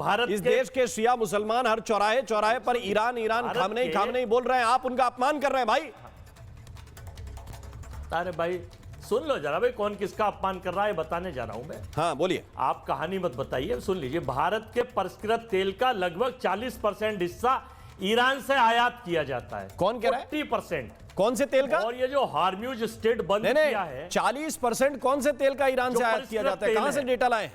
भारत इस देश के शिया मुसलमान हर चौराहे चौराहे पर ईरान ईरान खामनेई बोल रहे हैं, आप उनका अपमान कर रहे हैं भाई। अरे भाई सुन लो जरा भाई, कौन किसका अपमान कर रहा है बताने जा रहा हूं मैं। हाँ बोलिए। आप कहानी मत बताइए, सुन लीजिए। भारत के परिष्कृत तेल का लगभग 40% हिस्सा ईरान से आयात किया जाता है। कौन कह रहा है? 40%। कौन से तेल का? और ये जो हार्म्यूज स्टेट बंद किया है, 40% कौन से तेल का ईरान से आयात किया जाता है? कहां से डेटा लाए?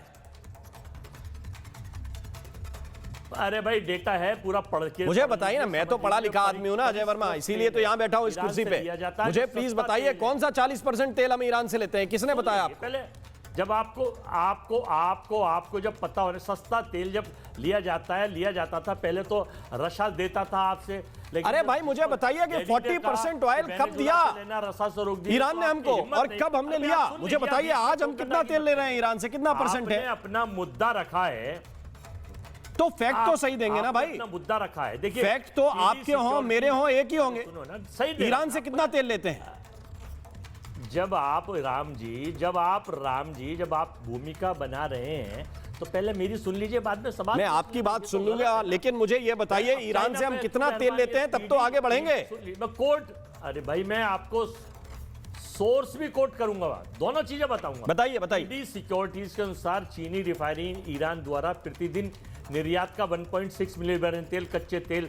अरे भाई डेटा है पूरा, पढ़ के मुझे बताइए ना, मैं तो पढ़ा लिखा आदमी हूं ना अजय वर्मा, इसीलिए तो यहां बैठा हूं इस कुर्सी पे। मुझे प्लीज बताइए कौन सा 40% तेल हम ईरान से लेते हैं? किसने बताया आपको? पहले जब आपको जब पता हो, सस्ता तेल जब लिया जाता था पहले तो रशा देता था आपसे। अरे भाई मुझे बताइए कि 40% ऑयल कब दिया ईरान ने हमको, और कब हमने लिया? मुझे बताइए आज हम कितना तेल ले रहे हैं ईरान से, कितना परसेंट है? अपना मुद्दा रखा है तो फैक्ट तो सही देंगे ना भाई। अपना मुद्दा रखा है, देखिए फैक्ट तो आपके हों मेरे हों एक ही होंगे। सही ईरान से कितना तेल लेते हैं? जब आप भूमिका बना रहे हैं तो पहले मेरी सुन लीजिए, बाद में सवाल। मैं आपकी बात सुन लूंगा, लेकिन मुझे यह बताइए ईरान से हम कितना तेल लेते हैं, तब तो आगे बढ़ेंगे। अरे भाई मैं आपको सोर्स भी कोट करूंगा, दोनों चीजें बताऊंगा। बताइए। सिक्योरिटीज के अनुसार चीनी रिफाइनरी ईरान द्वारा प्रतिदिन निर्यात का 1.6 मिलियन बैरल तेल, कच्चे तेल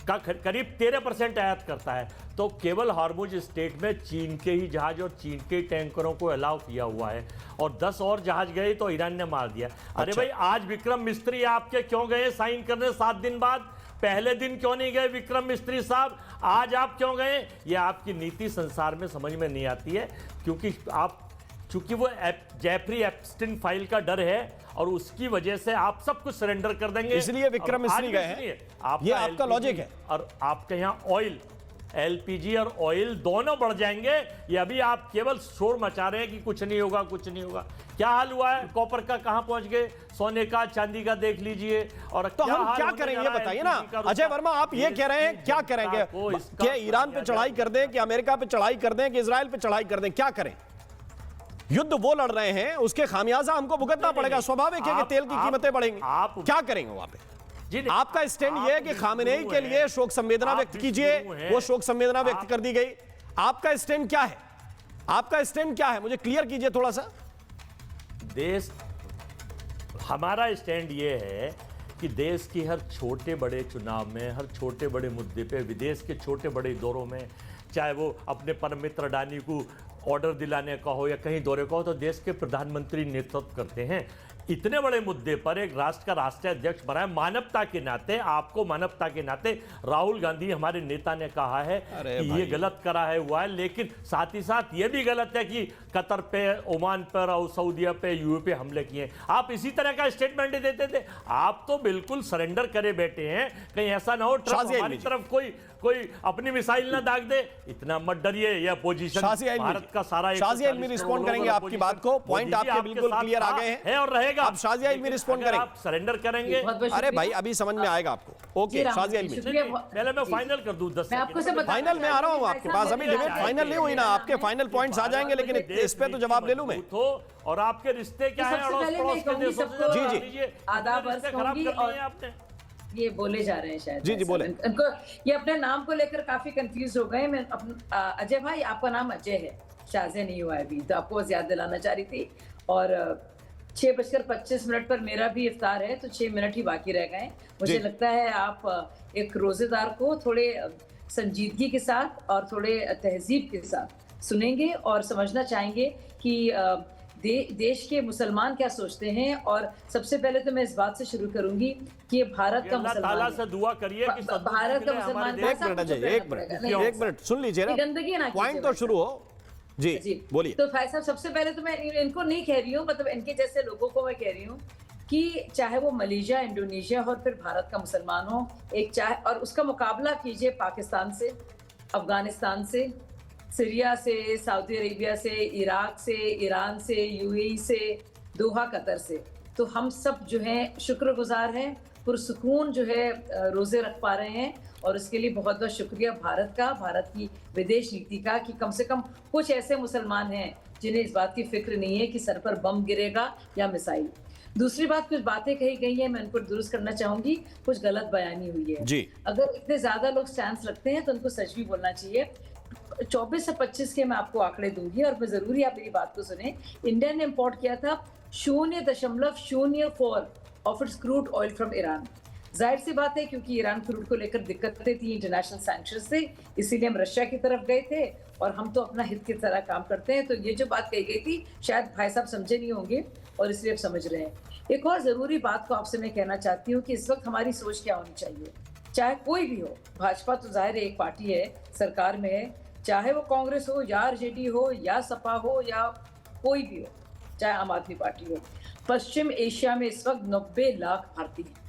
का करीब 13% आयात करता है। तो केवल हार्मुज स्टेट में चीन के ही जहाज और चीन के टैंकरों को अलाउ किया हुआ है, और 10 और जहाज गए तो ईरान ने मार दिया। अरे भाई आज विक्रम मिस्त्री आपके क्यों गए साइन करने 7 दिन बाद? पहले दिन क्यों नहीं गए विक्रम मिस्त्री साहब? आज आप क्यों गए? ये आपकी नीति संसार में समझ में नहीं आती है, क्योंकि वो जेफरी एप्स्टीन फाइल का डर है और उसकी वजह से आप सब कुछ सरेंडर कर देंगे, इसलिए विक्रम मिस्त्री गए हैं। ये आपका लॉजिक है। और आपके यहाँ ऑयल, एलपीजी और ऑयल दोनों बढ़ जाएंगे। ये अभी आप केवल शोर मचा रहे हैं कि कुछ नहीं होगा, कुछ नहीं होगा। क्या हाल हुआ है कॉपर का? कहां पहुंच गए? सोने का, चांदी का देख लीजिए। और तो हम क्या करेंगे बताइए ना अजय वर्मा, आप ये कह रहे हैं क्या करेंगे? क्या ईरान पे चढ़ाई कर दें, कि अमेरिका पे चढ़ाई कर दें, कि इजराइल पे चढ़ाई कर दें? क्या करें? युद्ध वो लड़ रहे हैं, उसके खामियाजा हमको भुगतना पड़ेगा। स्वाभाविक है कि तेल की कीमतें बढ़ेंगी। क्या करेंगे वहां पे? आपका स्टैंड ये है कि खामेनेई के लिए शोक संवेदना व्यक्त कीजिए, वो शोक संवेदना व्यक्त कर दी गई। आपका स्टैंड क्या है? आपका स्टैंड क्या है, मुझे क्लियर कीजिए थोड़ा सा। हमारा स्टैंड ये है कि देश की हर छोटे बड़े चुनाव में, हर छोटे बड़े मुद्दे पे, विदेश के छोटे बड़े दौरों में, चाहे वो अपने परम मित्र अडानी को ऑर्डर दिलाने का हो या कहीं दौरे का हो, तो देश के प्रधानमंत्री नेतृत्व करते हैं। इतने बड़े मुद्दे पर एक राष्ट्र का राष्ट्रीय अध्यक्ष बनाए, मानवता के नाते, आपको मानवता के नाते राहुल गांधी हमारे नेता ने कहा है कि ये गलत करा है हुआ है, लेकिन साथ ही साथ ये भी गलत है कि कतर पे, ओमान पर और सऊदीया पे, यूए पे हमले किए। आप इसी तरह का स्टेटमेंट देते थे। आप तो बिल्कुल सरेंडर करे बैठे हैं, कहीं ऐसा ना हो ट्रंप हमारी तरफ कोई अपनी मिसाइल ना दाग दे। इतना मत डरिए, ये पोजीशन भारत का सारा रिस्पॉन्ड करेंगे आपकी बात को। पॉइंट आपके बिल्कुल क्लियर आ गए हैं और रहेगा। अब शाजिया इल्मी रिस्पॉन्ड करेंगे, आप सरेंडर करेंगे। अरे भाई अभी समझ में आएगा आपको। ओके शाजिया इल्मी, पहले मैं फाइनल कर दूं 10 फाइनल में आ रहा हूं आपके पास। अभी डिबेट फाइनल नहीं हुई ना, आपके फाइनल पॉइंट्स आ जाएंगे, लेकिन इस पे तो जवाब ले लूं मैं। और आपके रिश्ते क्या है अड़ोस पड़ोस के देशों से? जी आदाब अर्ज करूंगी। और आपने ये बोले जा रहे हैं शायद। जी बोले। इनको ये अपने नाम को लेकर काफी कंफ्यूज हो गए। मैं अजय भाई, आपका नाम अजय है, शाज़े नहीं हुआ अभी, तो आपको याद दिलाना चाह रही थी। और 6:25 पर मेरा भी इफ्तार है, तो 6 मिनट ही बाकी रह गए। मुझे लगता है आप एक रोजेदार को थोड़े संजीदगी के साथ और थोड़े तहजीब के साथ सुनेंगे और समझना चाहेंगे कि देश के मुसलमान क्या सोचते हैं। और सबसे पहले तो मैं इस बात से शुरू करूंगी कि भारत का मुसलमान से दुआ करिए कि भारत का मुसलमान। एक मिनट सुन लीजिए ना, गंदगी ना, पॉइंट तो शुरू हो। जी बोलिए। तो भाई साहब, सबसे पहले तो मैं इनको नहीं कह रही हूँ, मतलब इनके जैसे लोगों को मैं कह रही हूँ कि चाहे वो मलेशिया, इंडोनेशिया और फिर भारत का मुसलमान हो, एक चाहे, और उसका मुकाबला कीजिए पाकिस्तान से, अफगानिस्तान से, सीरिया से, सऊदी अरेबिया से, इराक से, ईरान से, यूएई से, दोहा कतर से। तो हम सब जो हैं शुक्रगुजार हैं, पुरसुकून जो है रोजे रख पा रहे हैं, और उसके लिए बहुत बहुत शुक्रिया भारत का, भारत की विदेश नीति का, कि कम से कम कुछ ऐसे मुसलमान हैं जिन्हें इस बात की फिक्र नहीं है कि सर पर बम गिरेगा या मिसाइल। दूसरी बात, कुछ बातें कही गई हैं, मैं उनको दुरुस्त करना चाहूंगी, कुछ गलत बयानी हुई है जी। अगर इतने ज्यादा लोग स्टैंड रखते हैं तो उनको सच भी बोलना चाहिए। 24 से 25 के मैं आपको आंकड़े दूंगी और मैं जरूरी आप मेरी बात को सुने। इंडिया ने इंपोर्ट किया था 0.04 of its crude oil from Iran. जाहिर सी बात है, क्योंकि ईरान क्रूड को लेकर दिक्कतें थी इंटरनेशनल सैंक्शन से, इसीलिए हम रशिया की तरफ गए थे और हम तो अपना हित की तरह काम करते हैं। तो ये जो बात कही गई थी शायद भाई साहब समझे नहीं होंगे और इसलिए अब समझ रहे हैं। एक और जरूरी बात को आपसे मैं कहना चाहती हूँ कि इस वक्त हमारी सोच क्या होनी चाहिए, चाहे कोई भी हो। भाजपा तो जाहिर है एक पार्टी है, सरकार में है, चाहे वो कांग्रेस हो या आरजेडी हो या सपा हो या कोई भी हो, चाहे आम आदमी पार्टी हो। पश्चिम एशिया में इस वक्त 90 लाख भारतीय हैं,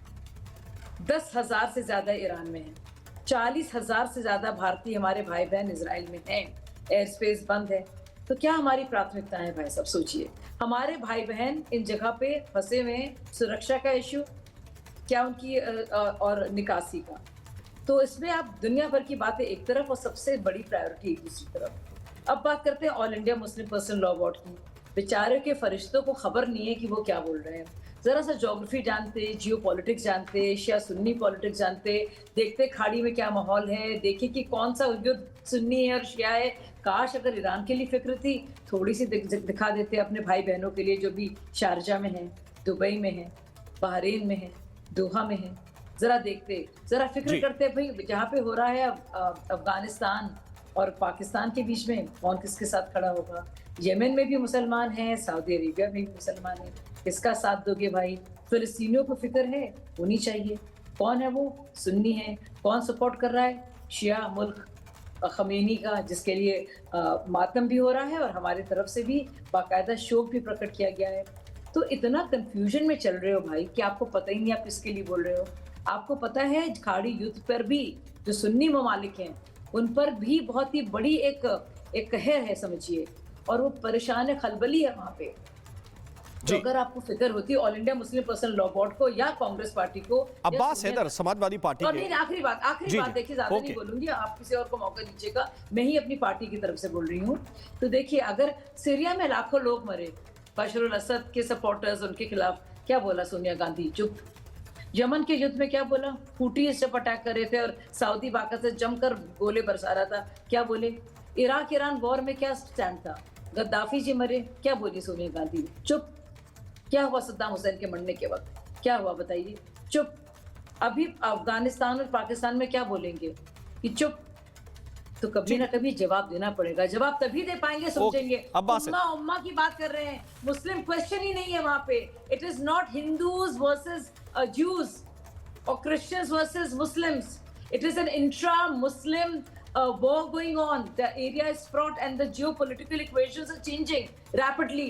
10,000 से ज्यादा ईरान में हैं, 40,000 से ज्यादा भारतीय हमारे भाई बहन इजराइल में हैं, एयर स्पेस बंद है। तो क्या हमारी प्राथमिकता है भाई साहब, सोचिए। हमारे भाई बहन इन जगह पे फंसे हुए हैं, सुरक्षा का इश्यू क्या उनकी और निकासी का। तो इसमें आप दुनिया भर की बातें एक तरफ और सबसे बड़ी प्रायोरिटी एक दूसरी तरफ। अब बात करते हैं all India Muslim personal law board की। बेचारे के फरिश्तों को खबर नहीं है कि वो क्या बोल रहे हैं। जरा सा ज्योग्राफी जानते, जियो पॉलिटिक्स जानते, शिया सुन्नी पॉलिटिक्स जानते, देखते खाड़ी में क्या माहौल है, देखिए कि कौन सा युद्ध सुन्नी है और शिया है। काश अगर ईरान के लिए फिक्र थी, थोड़ी सी दिखा देते अपने भाई बहनों के लिए जो भी शारजा में है, दुबई में है, बहरीन में है, दोहा में है। जरा देखते, जरा फिक्र करते भाई, जहाँ पे हो रहा है अफगानिस्तान और पाकिस्तान के बीच में कौन किसके साथ खड़ा होगा। यमन में भी मुसलमान हैं, सऊदी अरेबिया में भी मुसलमान हैं, किसका साथ दोगे भाई। फिलिस्तीनियों को फिक्र है, होनी चाहिए। कौन है वो? सुन्नी है। कौन सपोर्ट कर रहा है? शिया मुल्क खमीनी का, जिसके लिए मातम भी हो रहा है और हमारी तरफ से भी बाकायदा शोक भी प्रकट किया गया है। तो इतना कंफ्यूजन में चल रहे हो भाई कि आपको पता ही नहीं आप किसके लिए बोल रहे हो। आपको पता है खाड़ी युद्ध पर भी जो सुन्नी ममालिक हैं उन पर भी बहुत ही बड़ी एक कहर है समझिए, और वो परेशान है, खलबली है वहां पे। तो अगर आपको फिक्र होती है all India Muslim personal law board को या कांग्रेस पार्टी को, अब्बास हैदर समाजवादी पार्टी के। नहीं, आखिरी बात देखिए, ज्यादा नहीं बोलूंगी, आप किसी और को मौका दीजिएगा, मैं ही अपनी पार्टी की तरफ से बोल रही हूँ। तो देखिए, अगर सीरिया में लाखों लोग मरे, बशर अल असद के सपोर्टर्स, उनके खिलाफ क्या बोला सोनिया गांधी? चुप। यमन के युद्ध में क्या बोला? हुटी स्टेप अटैक कर रहे थे और सऊदी बाका से जमकर गोले बरसा रहा था, क्या बोले? इराक ईरान वॉर में क्या स्टैंड था? गद्दाफी जी मरे, क्या बोली सोनिया गांधी? चुप। क्या हुआ सद्दाम हुसैन के मरने के वक्त? क्या हुआ बताइए? चुप। अभी अफगानिस्तान और पाकिस्तान में क्या बोलेंगे कि चुप। तो कभी ना कभी जवाब देना पड़ेगा। जवाब तभी दे पाएंगे, समझेंगे। उम्मा की बात कर रहे हैं, मुस्लिम क्वेश्चन ही नहीं है वहां पे। It is not Hindus versus Jews और Christians versus Muslims. It is an intra Muslim war going on. The area is fraught and the geopolitical equations are changing rapidly.